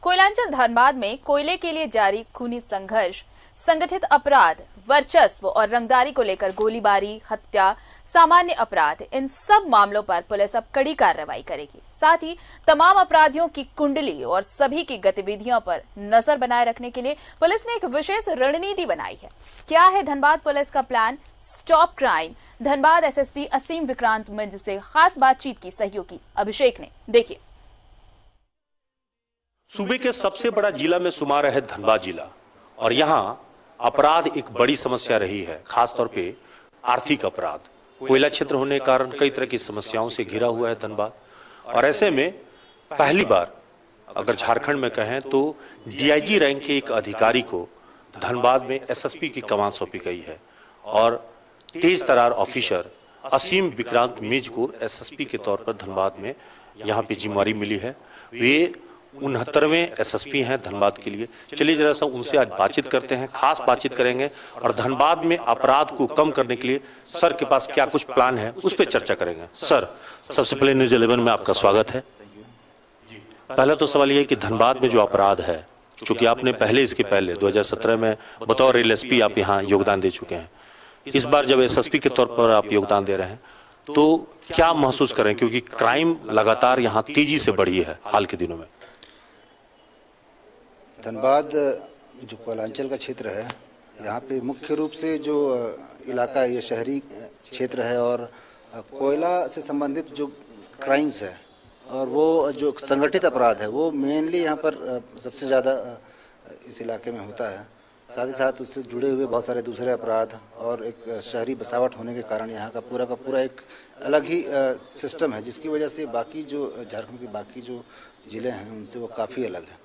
कोयलांचल धनबाद में कोयले के लिए जारी खूनी संघर्ष, संगठित अपराध, वर्चस्व और रंगदारी को लेकर गोलीबारी, हत्या, सामान्य अपराध, इन सब मामलों पर पुलिस अब कड़ी कार्रवाई करेगी। साथ ही तमाम अपराधियों की कुंडली और सभी की गतिविधियों पर नजर बनाए रखने के लिए पुलिस ने एक विशेष रणनीति बनाई है। क्या है धनबाद पुलिस का plan? Stop crime Dhanbad SSP Aseem Vikrant Minz से खास बातचीत की सहयोगी अभिषेक ने। देखिए। सूबे के सबसे बड़ा जिला में शुमार है धनबाद जिला और यहाँ अपराध एक बड़ी समस्या रही है, खासतौर पे आर्थिक अपराध। कोयला क्षेत्र होने के कारण कई तरह की समस्याओं से घिरा हुआ है धनबाद और ऐसे में पहली बार अगर झारखंड में कहें तो डीआईजी रैंक के एक अधिकारी को धनबाद में एसएसपी की कमान सौंपी गई है और तेज तरार ऑफिसर असीम विक्रांत मिंज को एसएसपी के तौर पर धनबाद में यहाँ पे जिम्मेवारी मिली है। वे 69वें एसएसपी हैं धनबाद के लिए। चलिए जरा सा उनसे आज बातचीत करते हैं, खास बातचीत करेंगे और धनबाद में अपराध को कम करने के लिए सर के पास क्या कुछ प्लान है उस पर चर्चा करेंगे। सर, सबसे पहले न्यूज़ 11 में आपका स्वागत है। पहला तो सवाल ये है कि धनबाद में जो अपराध है, चूंकि आपने इसके पहले 2017 में बतौर एलएसपी आप यहाँ योगदान दे चुके हैं, इस बार जब एसएसपी के तौर पर आप योगदान दे रहे हैं तो क्या महसूस करें, क्योंकि क्राइम लगातार यहाँ तेजी से बढ़ी है हाल के दिनों में? धनबाद जो कोयलांचल का क्षेत्र है, यहाँ पे मुख्य रूप से जो इलाका ये शहरी क्षेत्र है और कोयला से संबंधित जो क्राइम्स है और वो जो संगठित अपराध है वो मेनली यहाँ पर सबसे ज़्यादा इस इलाके में होता है। साथ ही साथ उससे जुड़े हुए बहुत सारे दूसरे अपराध और एक शहरी बसावट होने के कारण यहाँ का पूरा एक अलग ही सिस्टम है, जिसकी वजह से बाकी जो झारखंड के बाकी जो ज़िले हैं उनसे वो काफ़ी अलग है।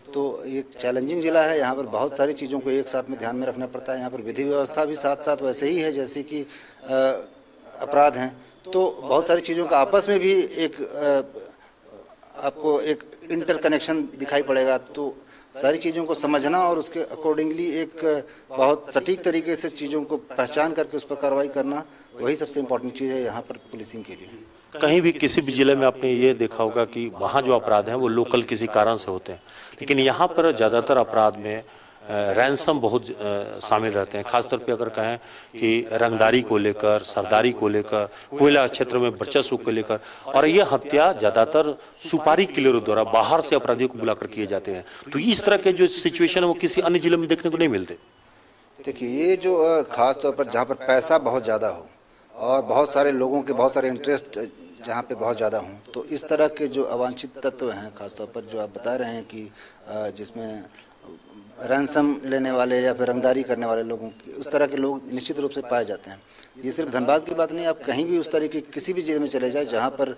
तो एक चैलेंजिंग ज़िला है, यहाँ पर बहुत सारी चीज़ों को एक साथ में ध्यान में रखना पड़ता है। यहाँ पर विधि व्यवस्था भी साथ साथ वैसे ही है जैसे कि अपराध हैं, तो बहुत सारी चीज़ों का आपस में भी एक आपको एक इंटरकनेक्शन दिखाई पड़ेगा। तो सारी चीज़ों को समझना और उसके अकॉर्डिंगली एक बहुत सटीक तरीके से चीज़ों को पहचान करके उस पर कार्रवाई करना, वही सबसे इम्पोर्टेंट चीज़ है यहाँ पर पुलिसिंग के लिए। कहीं भी किसी भी जिले में आपने ये देखा होगा कि वहाँ जो अपराध हैं वो लोकल किसी कारण से होते हैं, लेकिन यहाँ पर ज़्यादातर अपराध में रैंसम बहुत शामिल रहते हैं। खासतौर पे अगर कहें कि रंगदारी को लेकर, सरदारी को लेकर, कोयला क्षेत्र में वर्चस्व को लेकर, और ये हत्या ज़्यादातर सुपारी किलरों द्वारा बाहर से अपराधियों को बुलाकर किए जाते हैं। तो इस तरह के जो सिचुएशन है वो किसी अन्य जिले में देखने को नहीं मिलते। देखिए, ये जो खास तौर पर जहाँ पर पैसा बहुत ज़्यादा हो और बहुत सारे लोगों के बहुत सारे इंटरेस्ट जहाँ पे बहुत ज़्यादा हों, तो इस तरह के जो अवांछित तत्व हैं, खासतौर पर जो आप बता रहे हैं कि जिसमें रैंसम लेने वाले या फिर रंगदारी करने वाले लोगों की, उस तरह के लोग निश्चित रूप से पाए जाते हैं। ये सिर्फ धनबाद की बात नहीं, आप कहीं भी उस तरह के किसी भी जिले में चले जाए जहाँ पर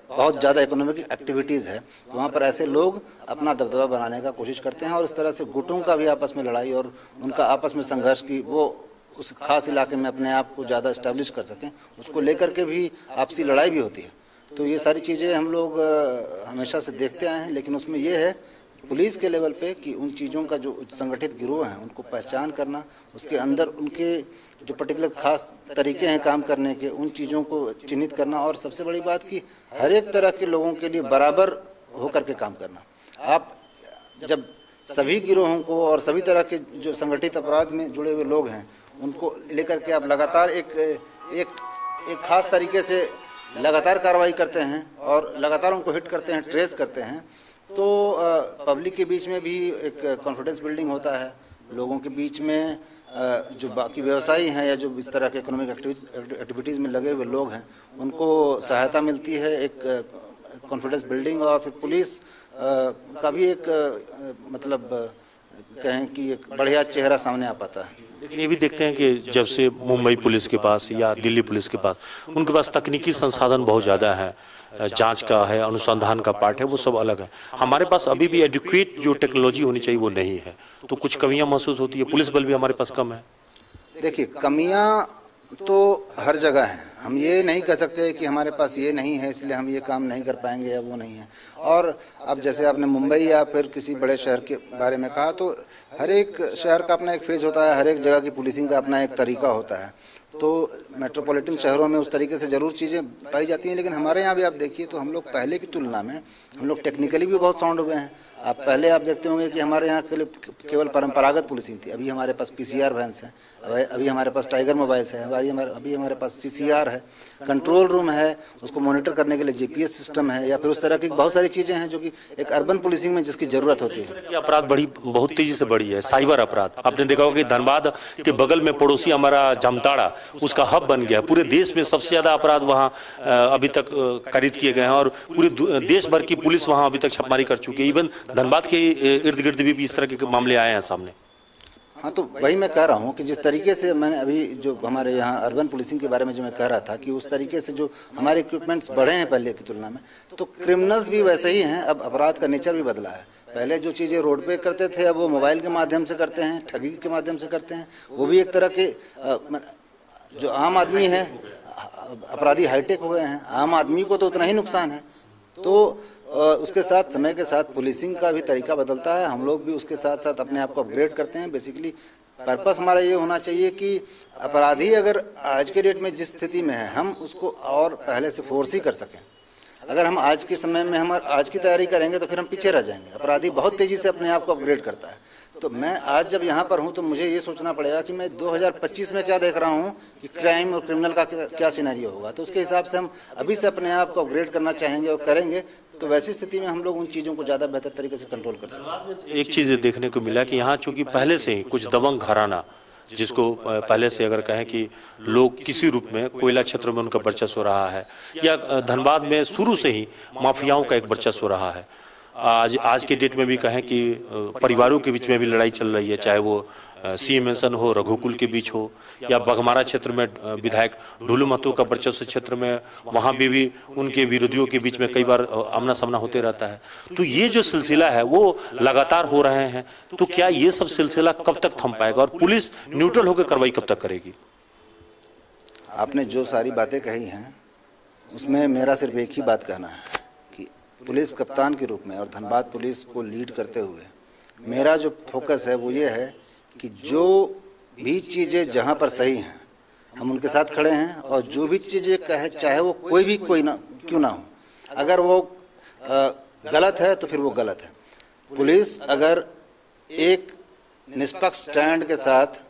बहुत ज़्यादा इकोनॉमिक एक्टिविटीज़ है, तो वहाँ पर ऐसे लोग अपना दबदबा बनाने का कोशिश करते हैं और इस तरह से गुटों का भी आपस में लड़ाई और उनका आपस में संघर्ष की वो उस खास इलाके में अपने आप को ज़्यादा इस्टेब्लिश कर सकें, उसको लेकर के भी आपसी लड़ाई भी होती है। तो ये सारी चीज़ें हम लोग हमेशा से देखते आए हैं, लेकिन उसमें ये है पुलिस के लेवल पे कि उन चीज़ों का जो संगठित गिरोह हैं उनको पहचान करना, उसके अंदर उनके जो पर्टिकुलर खास तरीके हैं काम करने के, उन चीज़ों को चिन्हित करना और सबसे बड़ी बात कि हर एक तरह के लोगों के लिए बराबर होकर के काम करना। आप जब सभी गिरोहों को और सभी तरह के जो संगठित अपराध में जुड़े हुए लोग हैं उनको लेकर के आप लगातार एक खास तरीके से लगातार कार्रवाई करते हैं और लगातार उनको हिट करते हैं, ट्रेस करते हैं, तो पब्लिक के बीच में भी एक कॉन्फिडेंस बिल्डिंग होता है। लोगों के बीच में जो बाकी व्यवसायी हैं या जो इस तरह के इकोनॉमिक एक्टिविटीज़ में लगे हुए लोग हैं उनको सहायता मिलती है, एक कॉन्फिडेंस बिल्डिंग, और फिर पुलिस का भी एक मतलब कहें कि एक बढ़िया चेहरा सामने आ पाता है। लेकिन ये भी देखते हैं कि जब से मुंबई पुलिस के पास या दिल्ली पुलिस के पास, उनके पास तकनीकी संसाधन बहुत ज़्यादा है, जांच का है, अनुसंधान का पार्ट है, वो सब अलग है। हमारे पास अभी भी एडुकेट जो टेक्नोलॉजी होनी चाहिए वो नहीं है, तो कुछ कमियां महसूस होती है। पुलिस बल भी हमारे पास कम है। देखिए, कमियां तो हर जगह हैं, हम ये नहीं कह सकते कि हमारे पास ये नहीं है इसलिए हम ये काम नहीं कर पाएंगे या वो नहीं है। और अब जैसे आपने मुंबई या फिर किसी बड़े शहर के बारे में कहा, तो हर एक शहर का अपना एक फेज होता है, हर एक जगह की पुलिसिंग का अपना एक तरीका होता है। तो मेट्रोपॉलिटन शहरों में उस तरीके से ज़रूर चीज़ें पाई जाती हैं, लेकिन हमारे यहाँ भी आप देखिए तो हम लोग पहले की तुलना में हम लोग टेक्निकली भी बहुत साउंड हुए हैं। पहले आप देखते होंगे कि हमारे यहाँ केवल परंपरागत पुलिसिंग थी, अभी हमारे पास PCR वैन्स हैं, अभी हमारे पास टाइगर मोबाइल्स हैं, अभी हमारे पास CCR है, कंट्रोल रूम है, उसको मॉनिटर करने के लिए GPS सिस्टम है, या फिर उस तरह की बहुत सारी चीज़ें हैं जो कि एक अर्बन पुलिसिंग में जिसकी ज़रूरत होती है। अपराध बहुत तेजी से बढ़ी है। साइबर अपराध आपने देखा होगा कि धनबाद के बगल में पड़ोसी हमारा जामताड़ा उसका हब बन गया। पूरे देश में सबसे ज्यादा अपराध वहाँ अभी तक कारित किए गए हैं और पूरे देश भर की पुलिस वहाँ अभी तक छापेमारी कर चुकी है। इवन धनबाद के इर्द गिर्द भी इस तरह के मामले आए हैं सामने। हाँ, तो वही मैं कह रहा हूँ कि जिस तरीके से मैंने अभी जो हमारे यहाँ अर्बन पुलिसिंग के बारे में जो मैं कह रहा था कि उस तरीके से जो हमारे इक्विपमेंट्स बढ़े हैं पहले की तुलना में, तो क्रिमिनल्स भी वैसे ही हैं। अब अपराध का नेचर भी बदला है। पहले जो चीज़ें रोड पे करते थे अब वो मोबाइल के माध्यम से करते हैं, ठगी के माध्यम से करते हैं। वो भी एक तरह के जो आम आदमी है, अपराधी हाईटेक हो गए हैं, आम आदमी को तो उतना ही नुकसान है। तो उसके साथ समय के साथ पुलिसिंग का भी तरीका बदलता है, हम लोग भी उसके साथ साथ अपने आप को अपग्रेड करते हैं। बेसिकली पर्पस हमारा ये होना चाहिए कि अपराधी अगर आज के डेट में जिस स्थिति में है हम उसको और पहले से फोर्स ही कर सकें। अगर हम आज के समय में हम आज की तैयारी करेंगे तो फिर हम पीछे रह जाएंगे। अपराधी बहुत तेज़ी से अपने आप को अपग्रेड करता है। तो मैं आज जब यहाँ पर हूँ तो मुझे ये सोचना पड़ेगा कि मैं 2025 में क्या देख रहा हूँ कि क्राइम और क्रिमिनल का क्या सिनेरियो होगा। तो उसके हिसाब से हम अभी से अपने आप को अपग्रेड करना चाहेंगे और करेंगे, तो वैसी स्थिति में हम लोग उन चीज़ों को ज़्यादा बेहतर तरीके से कंट्रोल कर सकते। एक चीज़ देखने को मिला कि यहाँ चूंकि पहले से ही कुछ दबंग घराना, जिसको पहले से अगर कहें कि लोग किसी रूप में कोयला क्षेत्र में उनका वर्चस्व रहा है, या धनबाद में शुरू से ही माफियाओं का एक वर्चस्व रहा है। आज के डेट में भी कहें कि परिवारों के बीच में भी लड़ाई चल रही है, चाहे वो CM मेंशन हो, रघुकुल के बीच हो, या बघमारा क्षेत्र में विधायक ढुलू महतो का वर्चस्व क्षेत्र में वहाँ भी उनके विरोधियों के बीच में कई बार आमना सामना होते रहता है। तो ये जो सिलसिला है वो लगातार हो रहे हैं। तो क्या ये सब सिलसिला कब तक थम पाएगा और पुलिस न्यूट्रल होकर कार्रवाई कब तक करेगी? आपने जो सारी बातें कही हैं उसमें मेरा सिर्फ एक ही बात कहना है कि पुलिस कप्तान के रूप में और धनबाद पुलिस को लीड करते हुए मेरा जो फोकस है वो ये है कि जो भी चीज़ें जहाँ पर सही हैं हम उनके साथ खड़े हैं, और जो भी चीज़ें कहे चाहे वो कोई ना क्यों ना हो, अगर वो गलत है तो फिर वो गलत है। पुलिस अगर एक निष्पक्ष स्टैंड के साथ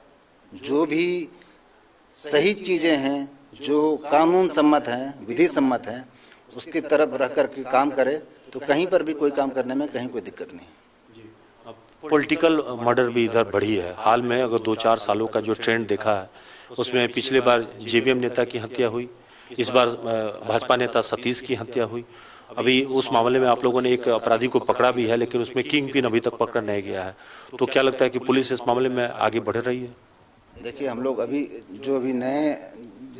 जो भी सही चीज़ें हैं, जो कानून सम्मत हैं, विधि सम्मत हैं, उसकी तरफ रह कर के काम करे तो कहीं पर भी कोई काम करने में कहीं कोई दिक्कत नहीं। पॉलिटिकल मर्डर भी इधर बढ़ी है। हाल में अगर 2-4 सालों का जो ट्रेंड देखा है उसमें पिछले बार JVM नेता की हत्या हुई, इस बार भाजपा नेता सतीश की हत्या हुई। अभी उस मामले में आप लोगों ने एक अपराधी को पकड़ा भी है, लेकिन उसमें किंग पिन अभी तक पकड़ा नहीं गया है। तो क्या लगता है कि पुलिस इस मामले में आगे बढ़ रही है? देखिए, हम लोग अभी नए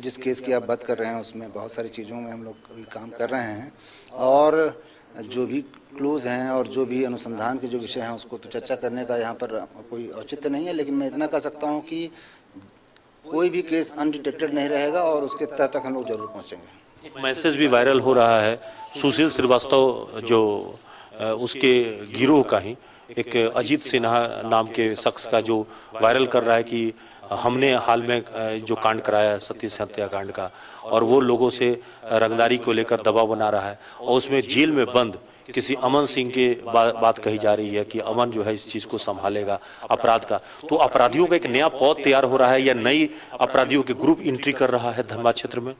जिस केस की आप बात कर रहे हैं उसमें बहुत सारी चीज़ों में हम लोग अभी काम कर रहे हैं, और जो भी क्लूज हैं और जो भी अनुसंधान के जो विषय हैं उसको तो चर्चा करने का यहाँ पर कोई औचित्य नहीं है। लेकिन मैं इतना कह सकता हूँ कि कोई भी केस अनडिटेक्टेड नहीं रहेगा और उसके तह तक हम लोग जरूर पहुँचेंगे। एक मैसेज भी वायरल हो रहा है सुशील श्रीवास्तव जो उसके गिरोह का ही एक अजीत सिन्हा नाम के शख्स का, जो वायरल कर रहा है कि हमने हाल में जो कांड कराया सतीश हत्याकांड का, और वो लोगों से रंगदारी को लेकर दबाव बना रहा है, और उसमें जेल में बंद किसी अमन सिंह के बात कही जा रही है कि अमन जो है इस चीज़ को संभालेगा अपराध का। तो अपराधियों का एक नया पौध तैयार हो रहा है या नई अपराधियों के ग्रुप एंट्री कर रहा है धनबाद क्षेत्र में?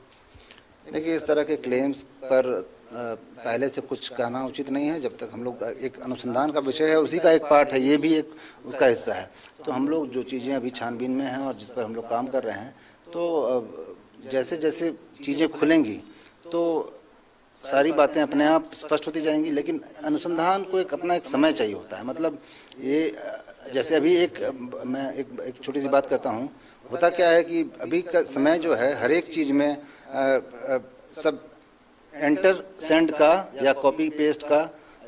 देखिए, इस तरह के क्लेम्स पर पहले से कुछ कहना उचित नहीं है। जब तक हम लोग एक अनुसंधान का विषय है, उसी का एक पार्ट है, ये भी एक उसका हिस्सा है। तो हम लोग जो चीज़ें अभी छानबीन में हैं और जिस पर हम लोग काम कर रहे हैं, तो जैसे जैसे चीज़ें खुलेंगी तो सारी बातें अपने आप स्पष्ट होती जाएंगी। लेकिन अनुसंधान को अपना एक समय चाहिए होता है। मतलब ये जैसे अभी मैं एक छोटी सी बात कहता हूँ। होता क्या है कि अभी का समय जो है हर एक चीज़ में सब एंटर सेंड का या कॉपी पेस्ट का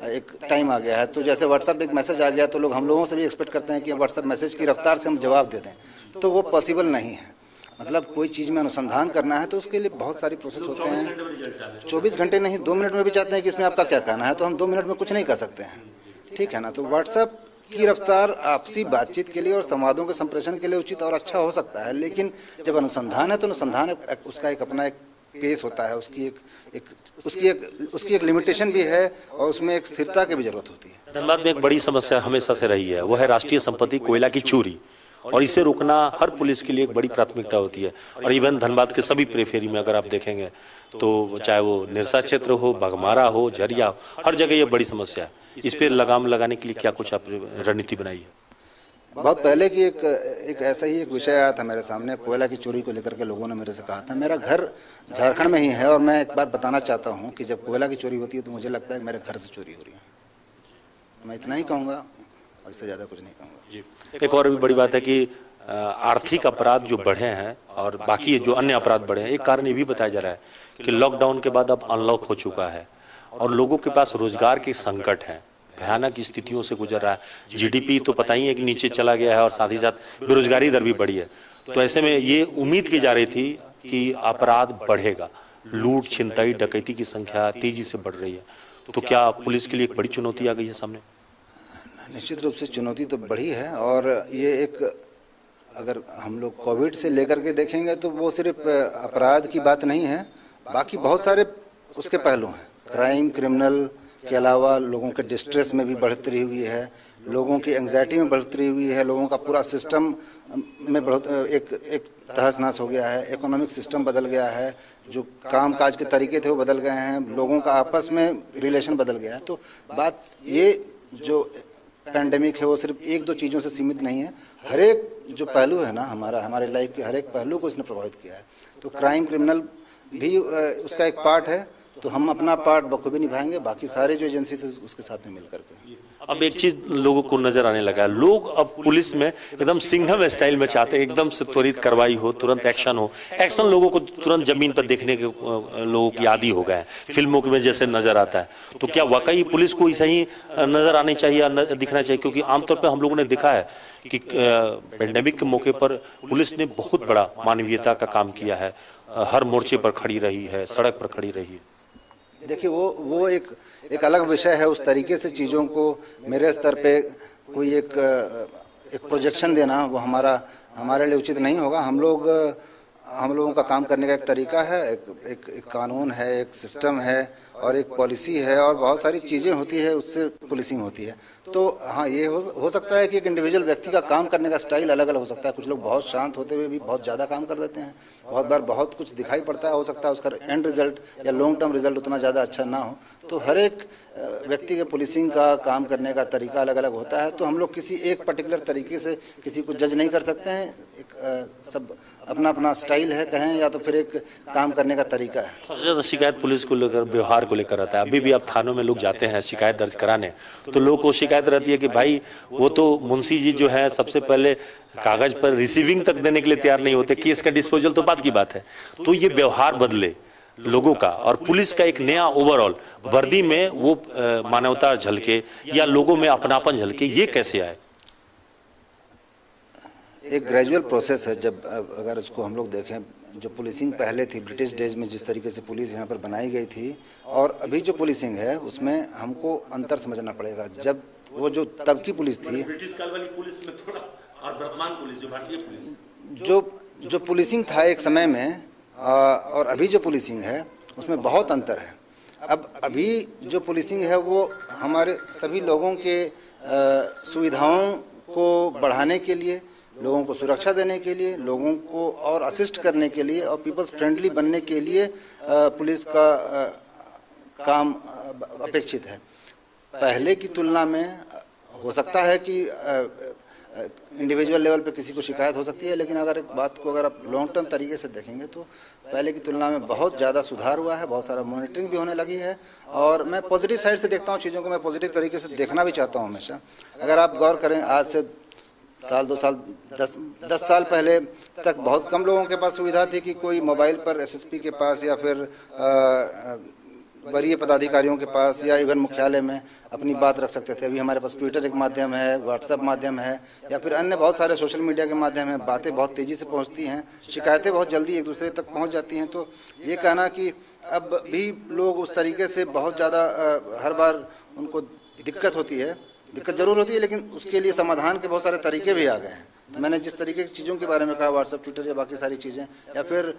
एक टाइम आ गया है। तो जैसे व्हाट्सएप एक मैसेज आ गया तो लोग हम लोगों से भी एक्सपेक्ट करते हैं कि व्हाट्सएप मैसेज की रफ्तार से हम जवाब दे दें, तो वो पॉसिबल नहीं है। मतलब कोई चीज़ में अनुसंधान करना है तो उसके लिए बहुत सारी प्रोसेस होते हैं। 24 घंटे नहीं, 2 मिनट में भी चाहते हैं कि इसमें आपका क्या कहना है, तो हम 2 मिनट में कुछ नहीं कर सकते हैं, ठीक है ना। तो व्हाट्सएप की रफ्तार आपसी बातचीत के लिए और संवादों के संप्रेषण के लिए उचित और अच्छा हो सकता है, लेकिन जब अनुसंधान है तो अनुसंधान उसका एक अपना एक पेस होता है, उसकी एक लिमिटेशन भी है और उसमें एक स्थिरता की भी जरूरत होती है। धनबाद में एक बड़ी समस्या हमेशा से रही है, वो है राष्ट्रीय संपत्ति कोयला की चोरी, और इसे रोकना हर पुलिस के लिए एक बड़ी प्राथमिकता होती है। और इवन धनबाद के सभी प्रेफेरी में अगर आप देखेंगे तो चाहे वो निरसा क्षेत्र हो, बाघमारा हो, झरिया हो, हर जगह ये बड़ी समस्या है। इस पर लगाम लगाने के लिए क्या कुछ आप रणनीति बनाई है? बहुत पहले की एक ऐसा ही एक विषय आया था मेरे सामने, कोयला की चोरी को लेकर के लोगों ने मेरे से कहा था। मेरा घर झारखंड में ही है और मैं एक बात बताना चाहता हूँ कि जब कोयला की चोरी होती है तो मुझे लगता है कि मेरे घर से चोरी हो रही है। मैं इतना ही कहूँगा, इससे ज़्यादा कुछ नहीं कहूँगा जी। एक और भी बड़ी बात है कि आर्थिक अपराध जो बढ़े हैं और बाकी जो अन्य अपराध बढ़े हैं, एक कारण ये भी बताया जा रहा है कि लॉकडाउन के बाद अब अनलॉक हो चुका है और लोगों के पास रोजगार के संकट है, भयानक स्थितियों से गुजर रहा है। जीडीपी तो पता ही है कि नीचे चला गया है और साथ ही साथ बेरोजगारी दर भी बढ़ी है। तो ऐसे में ये उम्मीद की जा रही थी कि अपराध बढ़ेगा, लूट, छिनताई, डकैती की संख्या तेजी से बढ़ रही है। तो क्या पुलिस के लिए एक बड़ी चुनौती आ गई है सामने? निश्चित रूप से चुनौती तो बढ़ी है और ये एक, अगर हम लोग कोविड से लेकर के देखेंगे तो वो सिर्फ अपराध की बात नहीं है, बाकी बहुत सारे उसके पहलू हैं। क्राइम, क्रिमिनल के अलावा लोगों के डिस्ट्रेस में भी बढ़ोतरी हुई है, लोगों की एंग्जाइटी में बढ़ोतरी हुई है, लोगों का पूरा सिस्टम में एक तहस नहस हो गया है, इकोनॉमिक सिस्टम बदल गया है, जो काम काज के तरीके थे वो बदल गए हैं, लोगों का आपस में रिलेशन बदल गया है। तो बात ये जो पैंडेमिक है वो सिर्फ एक दो चीज़ों से सीमित नहीं है, हर एक जो पहलू है ना हमारे लाइफ के हर एक पहलू को इसने प्रभावित किया है। तो क्राइम, क्रिमिनल भी उसका एक पार्ट है, तो हम अपना पार्ट बखूबी निभाएंगे, बाकी सारे जो एजेंसी से उसके साथ में मिल करके। अब एक चीज लोगों को नजर आने लगा है, लोग अब पुलिस में एकदम सिंघम स्टाइल में चाहते हैं, एकदम से त्वरित कार्रवाई हो, तुरंत एक्शन हो। एक्शन लोगों को तुरंत जमीन पर देखने के लोगों की आदी हो गए हैं, फिल्मों में जैसे नजर आता है। तो क्या वाकई पुलिस को ऐसा ही नजर आनी चाहिए, दिखना चाहिए? क्योंकि आमतौर पर हम लोगों ने देखा है कि पेंडेमिक के मौके पर पुलिस ने बहुत बड़ा मानवीयता का काम किया है, हर मोर्चे पर खड़ी रही है, सड़क पर खड़ी रही है। देखिए वो एक अलग विषय है। उस तरीके से चीज़ों को मेरे स्तर पे कोई एक प्रोजेक्शन देना वो हमारे लिए उचित नहीं होगा। हम लोगों का काम करने का एक तरीका है, एक कानून है, एक सिस्टम है और एक पॉलिसी है और बहुत सारी चीज़ें होती है, उससे पुलिसिंग होती है। तो हाँ, ये हो सकता है कि एक इंडिविजुअल व्यक्ति का काम करने का स्टाइल अलग अलग हो सकता है। कुछ लोग बहुत शांत होते हुए भी बहुत ज़्यादा काम कर देते हैं, बहुत बार बहुत कुछ दिखाई पड़ता है, हो सकता है उसका एंड रिजल्ट या लॉन्ग टर्म रिजल्ट उतना ज़्यादा अच्छा ना हो। तो हर एक व्यक्ति के पुलिसिंग का काम करने का तरीका अलग अलग होता है। तो हम लोग किसी एक पर्टिकुलर तरीके से किसी को जज नहीं कर सकते हैं। सब अपना अपना स्टाइल है कहें, या तो फिर एक काम करने का तरीका है। सबसे ज़्यादा शिकायत पुलिस को लेकर, व्यवहार को लेकर आता है। अभी भी आप थानों में लोग जाते हैं शिकायत दर्ज कराने, तो लोगों को शिकायत रहती है कि भाई वो तो मुंशी जी जो है सबसे पहले कागज पर रिसीविंग तक देने के लिए तैयार नहीं होते, केस का डिस्पोजल तो बात की बात है। तो ये व्यवहार बदले लोगों का और पुलिस का एक नया ओवरऑल वर्दी में वो मानवता झलके या लोगों में अपनापन झलके, ये कैसे आए? एक ग्रेजुअल प्रोसेस है। जब अगर उसको हम लोग देखें, जो पुलिसिंग पहले थी ब्रिटिश डेज में, जिस तरीके से पुलिस यहाँ पर बनाई गई थी और अभी जो पुलिसिंग है उसमें हमको अंतर समझना पड़ेगा। जब वो जो तब की पुलिस थी, ब्रिटिश काल वाली पुलिस में थोड़ा, और वर्तमान पुलिस जो भारतीय पुलिस, जो पुलिसिंग था एक समय में और अभी जो पुलिसिंग है उसमें बहुत अंतर है। अब अभी जो पुलिसिंग है वो हमारे सभी लोगों के सुविधाओं को बढ़ाने के लिए, लोगों को सुरक्षा देने के लिए, लोगों को और असिस्ट करने के लिए और पीपल्स फ्रेंडली बनने के लिए पुलिस का काम अपेक्षित है। पहले की तुलना में हो सकता है कि इंडिविजुअल लेवल पे किसी को शिकायत हो सकती है, लेकिन अगर एक बात को अगर आप लॉन्ग टर्म तरीके से देखेंगे तो पहले की तुलना में बहुत ज़्यादा सुधार हुआ है, बहुत सारा मॉनिटरिंग भी होने लगी है। और मैं पॉजिटिव साइड से देखता हूँ चीज़ों को, मैं पॉजिटिव तरीके से देखना भी चाहता हूँ हमेशा। अगर आप गौर करें, आज से साल 2 साल 10 साल पहले तक बहुत कम लोगों के पास सुविधा थी कि कोई मोबाइल पर एसएसपी के पास या फिर वरीय पदाधिकारियों के पास या इवन मुख्यालय में अपनी बात रख सकते थे। अभी हमारे पास ट्विटर एक माध्यम है, व्हाट्सएप माध्यम है या फिर अन्य बहुत सारे सोशल मीडिया के माध्यम है। बातें बहुत तेज़ी से पहुंचती हैं, शिकायतें बहुत जल्दी एक दूसरे तक पहुंच जाती हैं। तो ये कहना कि अब भी लोग उस तरीके से बहुत ज़्यादा हर बार उनको दिक्कत होती है, दिक्कत जरूर होती है, लेकिन उसके लिए समाधान के बहुत सारे तरीके भी आ गए हैं। तो मैंने जिस तरीके की चीज़ों के बारे में कहा, व्हाट्सएप, ट्विटर या बाकी सारी चीज़ें, या फिर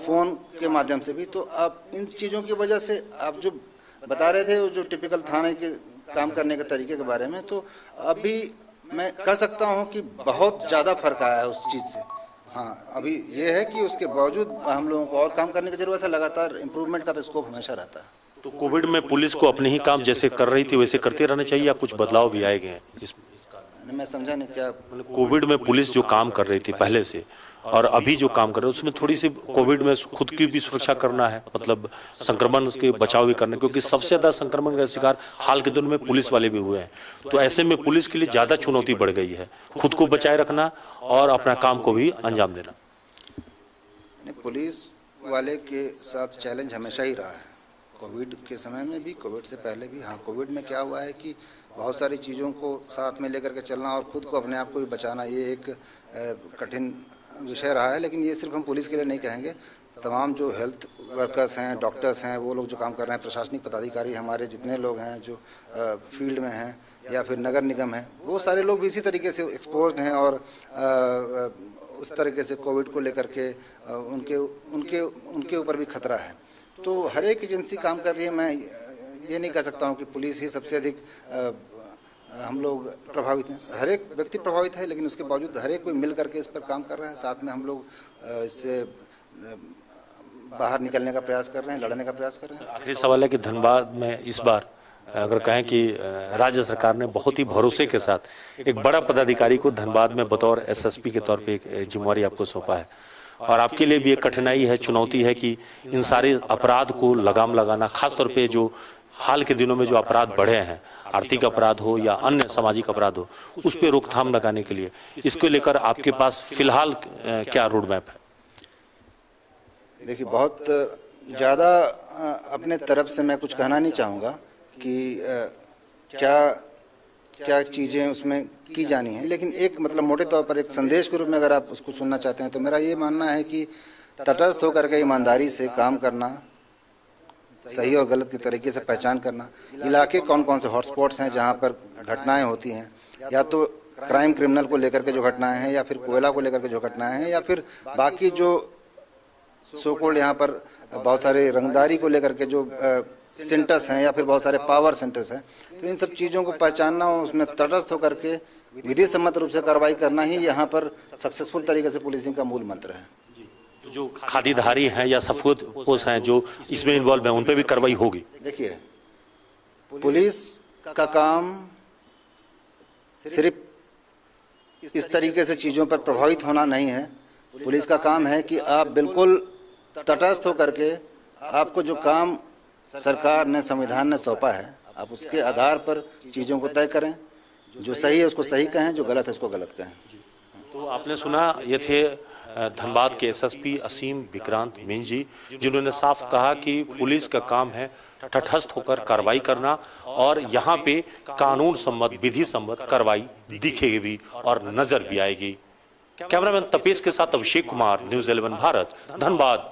फ़ोन के माध्यम से भी, तो आप इन चीज़ों की वजह से आप जो बता रहे थे, वो जो टिपिकल थाने के काम करने के तरीके के बारे में, तो अभी मैं कह सकता हूँ कि बहुत ज़्यादा फर्क आया है उस चीज़ से। हाँ, अभी ये है कि उसके बावजूद हम लोगों को और काम करने की ज़रूरत है, लगातार इम्प्रूवमेंट का तो स्कोप हमेशा रहता है। तो कोविड में पुलिस को अपने ही काम जैसे कर रही थी वैसे करते रहना चाहिए या कुछ बदलाव भी आए गए हैं इसमें? मैं समझा नहीं क्या। कोविड में पुलिस जो काम कर रही थी पहले से और अभी जो काम कर रहे हैं उसमें थोड़ी सी कोविड में खुद की भी सुरक्षा करना है, मतलब संक्रमण के बचाव भी करना, क्योंकि सबसे ज्यादा संक्रमण का शिकार हाल के दिनों में पुलिस वाले भी हुए हैं। तो ऐसे में पुलिस के लिए ज्यादा चुनौती बढ़ गई है, खुद को बचाए रखना और अपना काम को भी अंजाम देना। पुलिस वाले के साथ चैलेंज हमेशा ही रहा है, कोविड के समय में भी, कोविड से पहले भी। हाँ, कोविड में क्या हुआ है कि बहुत सारी चीज़ों को साथ में लेकर के चलना और खुद को, अपने आप को भी बचाना, ये एक कठिन विषय रहा है। लेकिन ये सिर्फ हम पुलिस के लिए नहीं कहेंगे, तमाम जो हेल्थ वर्कर्स हैं, डॉक्टर्स हैं, वो लोग जो काम कर रहे हैं, प्रशासनिक पदाधिकारी हमारे जितने लोग हैं जो फील्ड में हैं, या फिर नगर निगम है, वो सारे लोग भी इसी तरीके से एक्सपोज्ड हैं और उस तरीके से कोविड को लेकर के उनके ऊपर भी खतरा है। तो हर एक एजेंसी काम कर रही है। मैं ये नहीं कह सकता हूँ कि पुलिस ही सबसे अधिक हम लोग प्रभावित हैं, हर एक व्यक्ति प्रभावित है, लेकिन उसके बावजूद हर एक कोई मिल करके इस पर काम कर रहा है। साथ में हम लोग इससे बाहर निकलने का प्रयास कर रहे हैं, लड़ने का प्रयास कर रहे हैं। आखिरी सवाल है कि धनबाद में इस बार अगर कहें कि राज्य सरकार ने बहुत ही भरोसे के साथ एक बड़ा पदाधिकारी को धनबाद में बतौर एसएसपी के तौर पे एक जिम्मेवारी आपको सौंपा है, और आपके लिए भी एक कठिनाई है, चुनौती है कि इन सारे अपराध को लगाम लगाना, खासतौर पे जो हाल के दिनों में जो अपराध बढ़े हैं, आर्थिक अपराध हो या अन्य सामाजिक अपराध हो, उस पर रोकथाम लगाने के लिए इसको लेकर आपके पास फिलहाल क्या रोड मैप है? देखिए, बहुत ज़्यादा अपने तरफ से मैं कुछ कहना नहीं चाहूँगा कि क्या चीज़ें उसमें की जानी हैं, लेकिन एक मतलब मोटे तौर पर एक संदेश के रूप में अगर आप उसको सुनना चाहते हैं, तो मेरा ये मानना है कि तटस्थ होकर के ईमानदारी से काम करना, सही और गलत के तरीके से पहचान करना, इलाके कौन कौन से हॉटस्पॉट्स हैं जहाँ पर घटनाएं होती हैं, या तो क्राइम क्रिमिनल को लेकर के जो घटनाएं हैं, या फिर कोयला को लेकर के जो घटनाएं हैं, या फिर बाकी जो सो-कॉल्ड यहाँ पर बहुत सारे रंगदारी को लेकर के जो सेंटर्स हैं, या फिर बहुत सारे पावर सेंटर्स हैं, तो इन सब चीज़ों को पहचानना और उसमें तटस्थ होकर के विधि सम्मत रूप से कार्रवाई करना ही यहाँ पर सक्सेसफुल तरीके से पुलिसिंग का मूल मंत्र है। जो खादीधारी हैं या सफेदपोश हैं जो इसमें इन्वॉल्व हैं, उन पे भी कार्रवाई होगी। देखिए, पुलिस का काम सिर्फ इस तरीके से चीज़ों पर प्रभावित होना नहीं है। पुलिस का काम है कि आप बिल्कुल तटस्थ होकर के, आपको जो काम सरकार ने, संविधान ने सौंपा है, आप उसके आधार पर चीज़ों को तय करें, जो सही है उसको सही कहें, जो गलत है उसको गलत कहें। तो आपने सुना, ये थे धनबाद के एसएसपी असीम विक्रांत मीन जी, जिन्होंने साफ कहा कि पुलिस का काम है तटस्थ होकर कार्रवाई करना, और यहाँ पे कानून सम्मत, विधि सम्मत कार्रवाई दिखेगी भी और नजर भी आएगी। कैमरामैन तपेश के साथ अभिषेक कुमार, न्यूज़ 11 भारत, धनबाद।